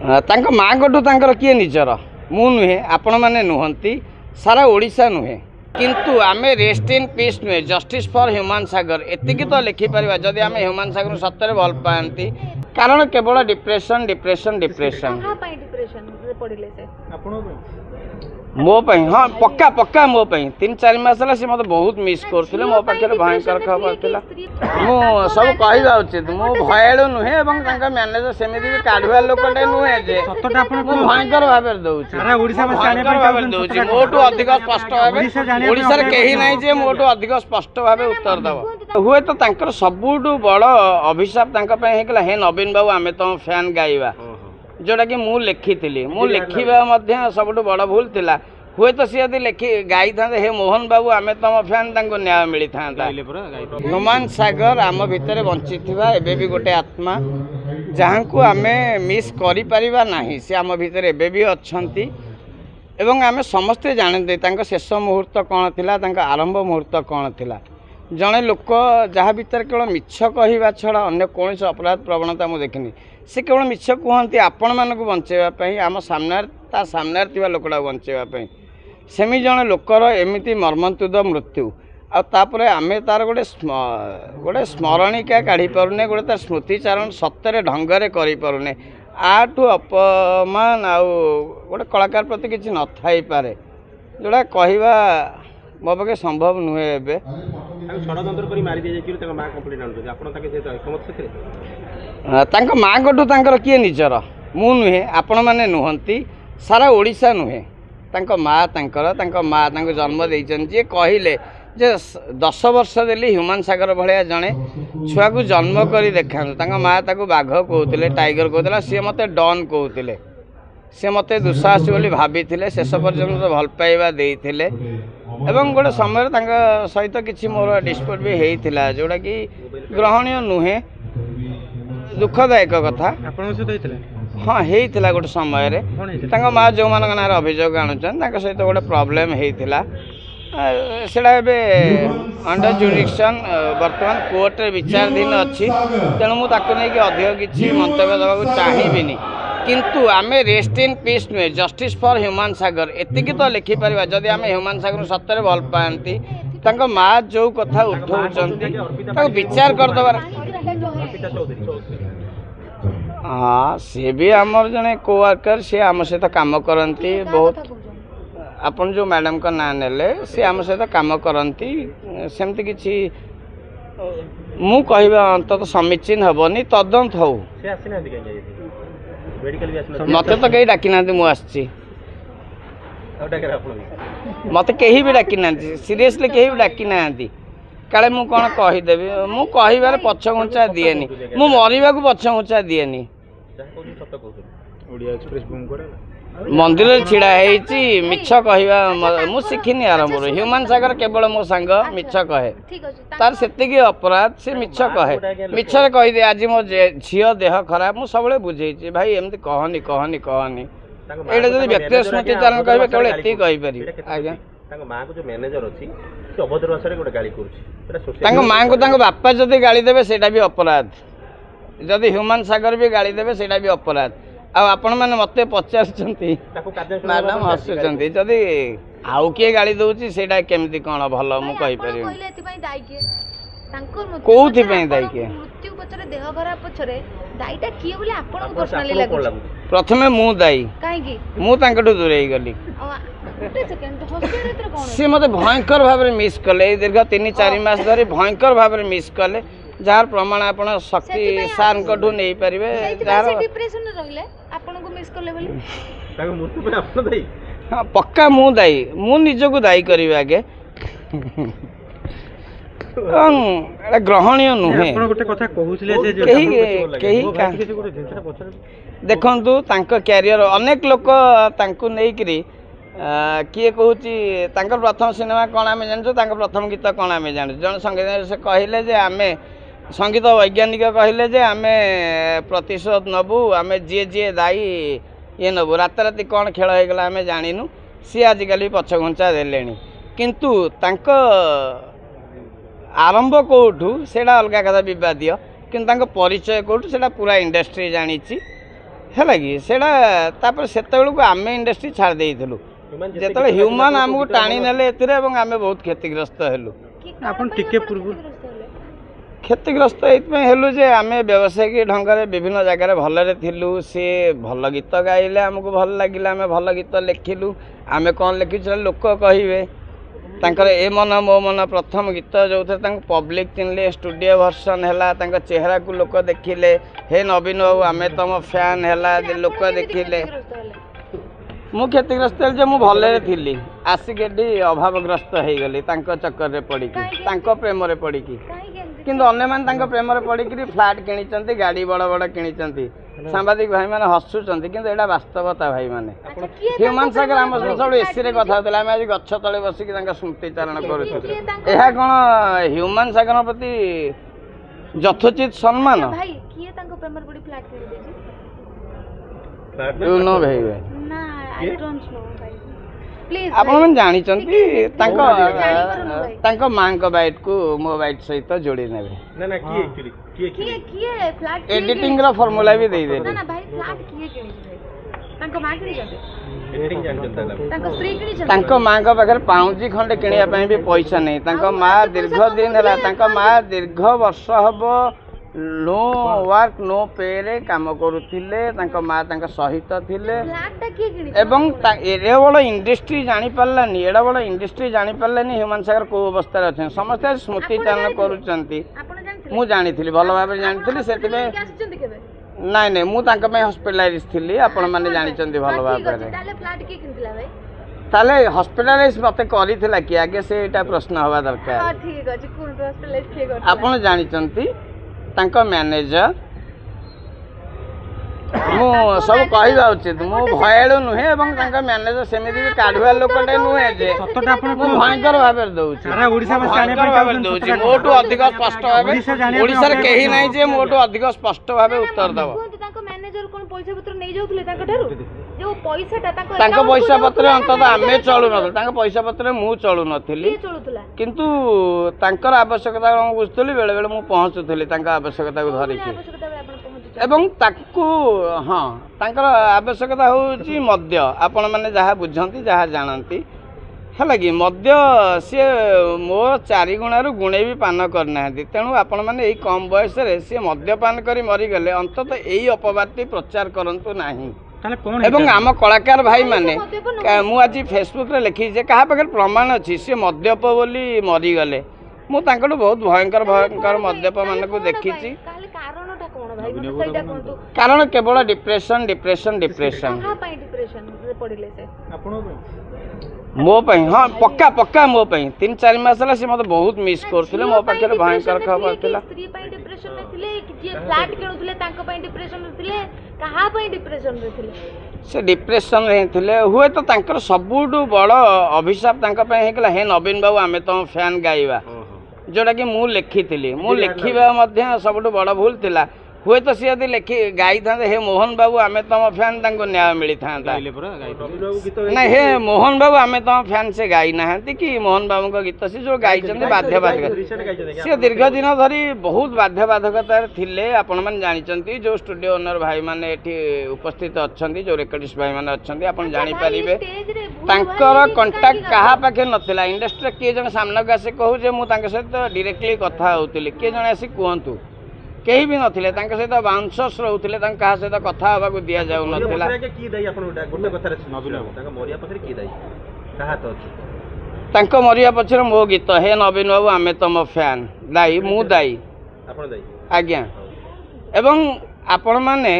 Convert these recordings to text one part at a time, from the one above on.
तांको माँ गठू तांकर किए निजर मु नुहे आपण मैंने नुहंती सारा ओडिशा नुहे किंतु आमे रेस्ट इन पीस नुहे जस्टिस फॉर ह्यूमन सागर एतिकी तो लिखिपर जदि आम ह्यूमन सागर सत्य भल पाती कारण केवल डिप्रेशन डिप्रेशन डिप्रेशन मो हाँ पक्का पक्का मो 3-4 मास है सी मत बहुत मिस करते मो पाखे भयंकर खबर था मु सब कहवा उचित मु भयाड़ू नुहे मैनेजर सेमती भी काढ़ुआ लोकटे नुहे भयंकर भाव दूसरी मोटू अधिक स्पष्ट भाव ओडिशा कहीं ना जे मोटू अधिक स्पष्ट भाव उत्तर देव हुए तो सबुठ बड़ अभिशाप हे नवीन बाबू आम तुम फैन गाइबा जोटा कि मु लिखा सबुठ बड़ भूल थिला हुए तो सी यदि लिखि गाई था हे मोहन बाबू आम तुम फैन न्याय मिली था ह्यूमन सागर आम भितर बंची एबे भी गोटे आत्मा जहाँ को आम मिस करिपरिबा नाही से आम भितर एबे भी अच्छंती एवं आम समस्ते जानते शेष मुहूर्त कौन थिला आरंभ मुहूर्त कौन थिला जड़े लोक जहाँ भीतर केवल मिछ कहवा छड़ा अन्य कौन अपराध प्रवणता मुझे देखनी से केवल मिछ कहती आपण मानक बंचाई आम सामने थिबा लोकटा बंचाई सेमी जड़े लोकर एमती मर्मन्तुद मृत्यु आतापर आम तार गोटे स्मरणिका काढ़ी पारुने गोटे तार स्मृतिचारण सत्य ढंगरे करें आठू अपमान आउ गोटे कलाकार प्रति किसी न थाई पारे जोड़ा कहवा मो पाखे संभव नुहे ए माँ गठू तांकर किए निजर मु नुहे आपण मैंने नुहंती सारा ओडिशा नुहे माँ जन्म देइछन जे कहले जे 10 वर्ष देली ह्यूमन सागर भाया जड़े छुआ को जन्म कर देखा माँ ताको बाघ कहते टाइगर कहते सी मते डन कहते सी मते दुस्साहसी बोली भाभी शेष पर्यंत भल पाइबा देइथिले एवं गोटे समय सहित किसी मोर डिस्प्यूट भी होता जोटा कि ग्रहणीय नुहे दुखदायक कथा हाँ होता गोटे समय माँ जो मान ना अभियोग आणुचन सहित गोटे प्रोब्लेम होता सेटा अंडर जुरिडिक्शन बर्तमान कोर्ट रे विचाराधीन अच्छी तेणु मुझे अधिक किसी मंतव्य देवाक चाहिए किंतु आमे रेस्ट इन पीस नुहे जस्टिस फॉर ह्यूमन सागर एतिकी तो लिखिपर जदि आम ह्यूमन सागर सत्य भल पाती माँ जो कथा उठाऊँ विचार करदेवार हाँ सी भी आमर जड़े कोवर्कर सी आम सहित काम करती बहुत आपन जो मैडम का ना नेले सी आम सहित काम करती सेमती किसी मु कहवा अंत समीचीन हेनी तदंत हो मत तो कहीं डाकी ना मुझे मत कहीं भी डाकी ना सीरियसली कहीं भी डाकी ना काले मु कौन कहीदेवी मु कहबार पछघुंचा दिएनी मु मरवा को पछघुंचा दिएनी मंदिर छिड़ा मिछ कहवा मु शिखिनी आरंभ ह्यूमन सागर केवल मो सांग मिछ कहे तार से अपराध से मिछ कहे मिछरे कहीदे आज मो झील देह खराब मु सब बुझे भाई एमती कहनी कहनी कहनी ये जो व्यक्ति स्मृति चारण कहे केवल एति कहीपर आज्ञा माँ को जो मैनेजर अच्छी अभद्र भाषा गोटे गाड़ी कर माँ को बापा जदि गाड़ी देवे सेटा भी अपराध जदि ह्यूमन सागर भी गाड़ी देवे सेटा भी अपराध आपण मैंने मत पचार मैडम हसुँच जदि आउ किए गाड़ी दौर से केमती कौन भल मुझे कौथि दायी किए प्रथमे मु दायी मुझे दूरे गली सी मत भयंकर भाव मिस कले दीर्घ 3-4 मास धरी भयंकर भाव मिस कले जार प्रमाण आप शक्ति सार नहीं पारे हाँ पक्का मु दायी मु निजक दायी करी आगे ग्रहणीय नुहे देखु क्यारियर अनेक लोक किए कहूँ प्रथम सिनेमा कौन आम जानूँ प्रथम गीत कौन आम जानूँ जन संगीत से कहले जे आम संगीत वैज्ञानिक कहले जे आम प्रतिशोध नबू आम जी जी दायी ये नबू राताराति कौन खेल होगा आम जाणीनु सी आजिकल पछघुंचा दे किंतु आरंभ कौटू से अलग कथा बद कि परिचय कौटू से पूरा इंडस्ट्री जानी है कि से आम इंडस्ट्री छाड़ देलु जो ह्यूमान आमको टाणी नेले आम बहुत क्षतिग्रस्त हेलु क्षतिग्रस्त हेलु जे आम व्यावसायिक ढंग से विभिन्न जगार भलरे थिलु सी भल गीत गाइले आमको भल लगे आम भल गीत लिखिलु आम कौन लिखु लोक कहे तांकर ए मन मो मन प्रथम गीत जो थे पब्लिक चिन्हले स्टूडियो वर्सन है चेहरा को लोक देखिले हे नवीन बाबू आम तुम फैन है लोक देखिले मु क्षतिग्रस्त जे मु भलरे थिली आसिक अभावग्रस्त हो गली चक्कर पड़ी प्रेम पड़ी किंतु अन्य मैंने प्रेम पड़ी फ्लाट किणी गाड़ी बड़ बड़ किणी सांबादिक भाई मैंने हसुंच कि यहाँ वास्तवता भाई मैंने ह्यूमान सागर आम सब एसी रे कथा होता आज गछ तले बसिक स्मृतिचारण करा कौन ह्यूमान सागर प्रति यथोचित सम्मान आपण जानी माँ बैट को मो बैट सहित जोड़ी ने एडिटिंग फॉर्मूला भी दे माँ पाखे पाउंजी खंडे किणापी भी पैसा नहीं माँ दीर्घ दिन है माँ दीर्घ वर्ष हम नो वर्क नो पे रे काम करुथिले माँ सहित थिले एवं एडे बड़ इंडस्ट्री जानी पारलानी एडा बड़ इंडस्ट्री जानी पारलानी ह्यूमान सागर को अवस्था अच्छा समस्त स्मृतिचारण करुचंती मु जानी भल भाव जानी से नाई नहीं मुझे हस्पिटालाइज थी आपण मैंने जानी भल भाव ताले हस्पिटालाइज मते करिथिला कि आगे से एटा प्रश्न हवा दरकार ठीक अछि कोन हस्पिटालाइज के कर आपण जानिचंती तांको मैनेजर मु सब कहवा उचित मु भयालु नुहे एवं तांको मैनेजर सेमिति भी काढुआ लोकटे नुहे जे सतटा आपण मु भयंकर भाबे दउछि सारा ओडिसा में जाने भाबे दउछि मोटो अधिक स्पष्ट भाबे ओडिसा रे केही नै जे मोटो अधिक स्पष्ट भाबे उत्तर दबो तांको मैनेजर कोन पैसा पत्र नै जाउथले तांको ठारू जो पैसाटा तांको पैसा पत्र अंतत आमे चलु न तांको पैसा पत्र मु चलु नथिली किंतु तांकर आवश्यकता हम बुझतली बेले बेले मु पहुंचुथली तांको आवश्यकता को धरि एवं ताकू हाँ तांकर आवश्यकता होची मद्य आपण माने जहाँ बुझंती जहाँ जानती है कि मद्य सी मो 4 गुणारू गुणे भी पान करना तेणु आपण मैंने यही कम बयस सी मद्यपान कर मरीगले अंतत यही अपवादटी प्रचार करंतु नाही एवं आम कलाकार भाई माने मु आज फेसबुक रे लिखी जे कहा पाखे प्रमाण अच्छी सी मद्यप बोली मरीगले मु तांकटू बहुत भयंकर भयंकर मद्यप मान को देखी कारण केवल डिप्रेशन डिप्रेशन डिप्रेशन मो हाँ पक्का पक्का मो 3-4 मास से मत बहुत मिस करथिले मो पाखे भयंकर खबर थिला से डिप्रेशन रे थिले हुए तो तांकर सबुठु बड़ अभिशाप तांका पय हेकला हे नवीन बाबू आमे तो फैन गाइबा जोटा कि मु लिखी मु लिखिबा मध्य सबुठु बड़ भूल थिला हुए तो सी यदि लिखि गाई था हे मोहन बाबू आमे तुम फैन तांको न्याय मिली था ना हे मोहन बाबू आमे तुम फैन से गाई ना कि मोहन बाबू का गीत से जो गाई बाध्य बाधक सी दीर्घ दिन धरी बहुत बाध्य बाधकतार थिले आपण मैंने जानी जो स्टूडियो ओनर भाई मैंने एठी उपस्थित अच्छा जो रेकर्डिस्ट भाई मैंने अच्छा आप जानीपारे तांकर कंटाक्ट कहा पाखे नथिला इंडस्ट्री किए जन सामना को आसे कहू जे मु तांके सहित डायरेक्टली कथा होतिली किए जन आसी कहतु कहीं भी नथिले तांके सहित बाउंसर्स रहउथिले तांका कहा सहित कथा होबा को दिया जाउ नथिला की दाई आपण गोटे कथा रे नवीन बाबू तांका मरिया पछरे की दाई कहा तो अछि तांको मरिया पछरे मो गीत हे नवीन बाबू आमे तुम फैन दाई मु दाई आपण दाई आज्ञा एवं आपण माने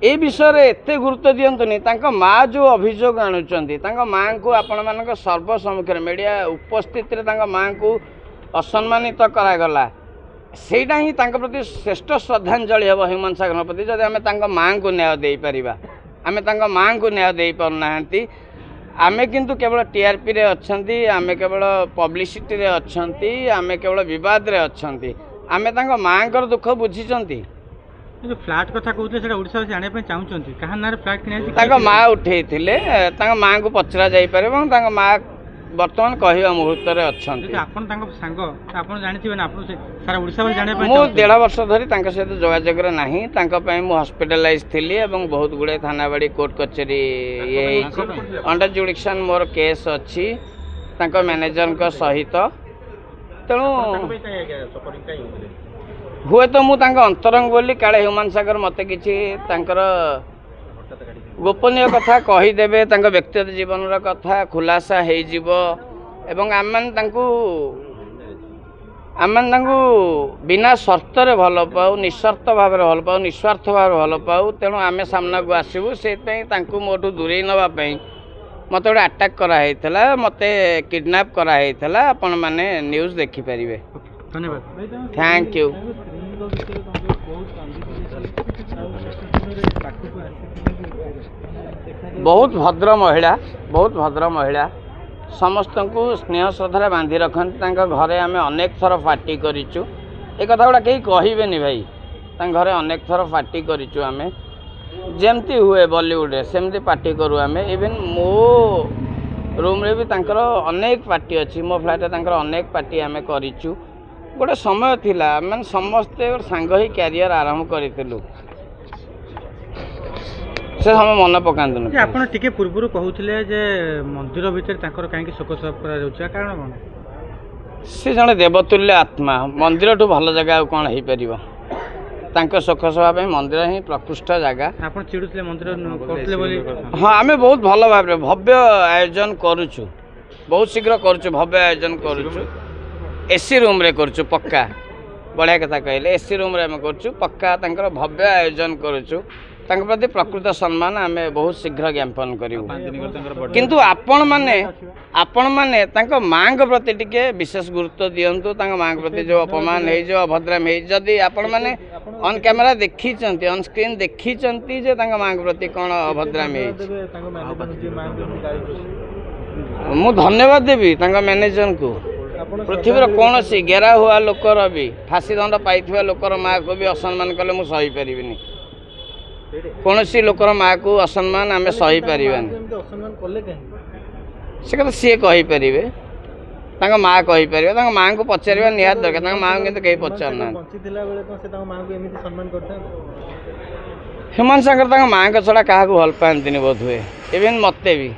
ए विषय रे एते गुरुत्व दियंतुनी तांका माँ जो अभियोग आणुचंती तांका माँ को आपण मानक सर्व सम्मुख मीडिया उपस्थित रे तांका माँ को असम्मानित करा गला सेटा ही तांका प्रति श्रेष्ठ श्रद्धांजलि हम ह्यूमान सागर प्रति जब आम माँ को न्याय दे पारिबा आम माँ को न्याय दे पारना आम किंतु केवल टीआरपी रे अच्छंती आम केवल पब्लिसिटी रे अच्छंती आम केवल विवाद रे अच्छंती आम तांका माँ कर दुख बुझीचंती जो फ्लैट कथा कहते सेटा ओडिसा जाने पे चाहउचंती कहा ना फ्लैट किने तांका माँ उठेइथिले तांका माँ को पचरा जाई पारे तांका माँ बर्तमान कहवा मुहूर्त अच्छा मु 1.5 वर्ष धरी सहित जोगाजोग ना मु हॉस्पिटलाइज थी बहुत गुड़े थानाबाड़ी कोर्ट कचेरी ये अंडर जुडिक्शन मोर केस अच्छी मैनेजर सहित तेणु हुए तो मुझे अंतरंग बोली काले ह्यूमान सागर मत किसी गोपनीय कथा कहीदेवे व्यक्तिगत जीवन कथा खुलासा आम बिना शर्त भल पाऊ निस्वार्थ भाव भल पाऊ निस्वार्थ भाव भल पाऊ तेणु आम सामना को आसबू से मोटू दूरे नापी मत गोटे अटैक कराई मत किडनैप कराई आपण मैंने न्यूज देखिपारे। धन्यवाद थैंक यू। बहुत भद्र महिला समस्त को स्नेह श्रद्धा बांधि रखती घरे आम अनेक थर पार्टी करूँ एक कथा गुड़ा कहीं कहबेनि भाई घरे अनेक थर पार्टी करूँ आम जमती हुए बॉलीवुड सेमती पार्टी करूँ आम इवेन मो रूम रे भी तांकर अनेक पार्टी अच्छी मो फ्लैट अनेक पार्टी आम करूँ गोटे समय थिला मैंने समस्ते सांग ही कैरियर आरंभ करूँ से समय मन पकाते आप पूर्व कहते जे मंदिर भीतर कहीं शोक सभा कर कारण कौन सी जड़े देवतुल्य आत्मा मंदिर ठू भल जगह कौन हो पार शोक सभा मंदिर ही प्रकृष्ट जगह आप चिड़ुले मंदिर हाँ आम बहुत भल भाव भव्य आयोजन करुचु बहुत शीघ्र करुचु भव्य आयोजन करुचु एसी रूम रे करुचु पक्का बढ़िया कथा कहले एसी रूम रे आम करुचु पक्का भव्य आयोजन करुचु प्रति प्रकृत सम्मान आम बहुत शीघ्र ज्ञापन करूँ किंतु आपण माने माँ प्रति टिके विशेष गुरुत्व दिंतु माँ प्रति जो अपमान है जो अभद्राम है जदि आपण मैंने ऑन कैमरा देखी ऑन स्क्रीन देखी माँ प्रति कौन अभद्राम है मु धन्यवाद देवी मैनेजर को पृथ्वी कौन सी गेरा हुआ लोकर भी फांसी दंड पाई लोकर माँ को भी असम्मान कले मुझे सही पारिनी कौन सी लोकर माँ को असम्मान आम सही पारानी से कथा सी कहीपर माँ कहीपर माँ को पचार निहार दरकार माँ को कहीं पचारना ह्यूमान सागर माँ को छड़ा क्या भल पाती बोध हुए इवेन मत भी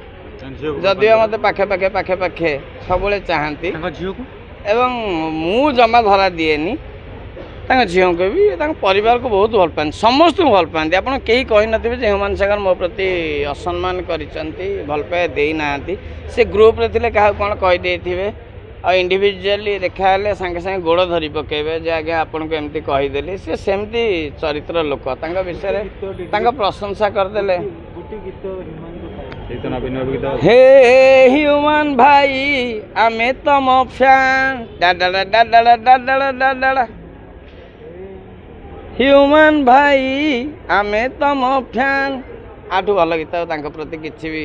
जदि मत पाखे पाखे पाखे पाखे सब चाहती एवं मु जमा धरा दिएनी झील को भी परिवार को बहुत भल पाती समस्त को भल पाती आप कहीं कही नथिबे जे ह्यूमान सागर मो प्रति असम्मान करिसंती भल पाए देना से ग्रुप रे थिले क्या कौन कहीदे आ इंडिविजुअली देखा सांगे सांगे गोड़ धरी पकेबे जे आगे आपन को एमती कहीदेली से सेमती चरित्र लोक विषय प्रशंसा करदेले हे ह्यूमान भाई आमे तम फैन डाडा डाडा डाडा डाडा ह्यूमान भाई आमे तम फैन आठू भल गीत प्रति किसी भी